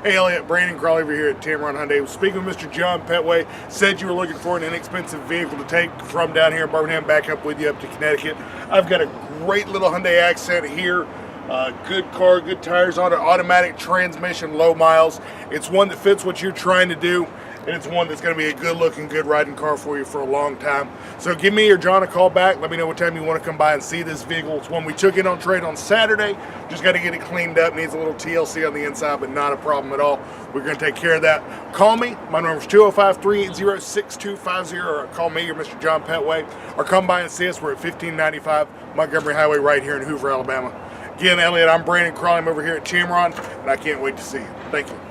Hey Elliot, Brandon Crawley over here at Tameron Hyundai. Speaking with Mr. John Petway, said you were looking for an inexpensive vehicle to take from down here in Birmingham back up with you up to Connecticut. I've got a great little Hyundai Accent here. Good car, good tires on it, automatic transmission, low miles. It's one that fits what you're trying to do, and it's one that's going to be a good looking, good riding car for you for a long time. So give me or John a call back. Let me know what time you want to come by and see this vehicle. It's one we took in on trade on Saturday. Just got to get it cleaned up. Needs a little TLC on the inside, but not a problem at all. We're going to take care of that. Call me. My number is 205-380-6250, or call me or Mr. John Petway, or come by and see us. We're at 1595 Montgomery Highway right here in Hoover, Alabama. Again, Elliot, I'm Brandon Crawley. I'm over here at Tameron, and I can't wait to see you. Thank you.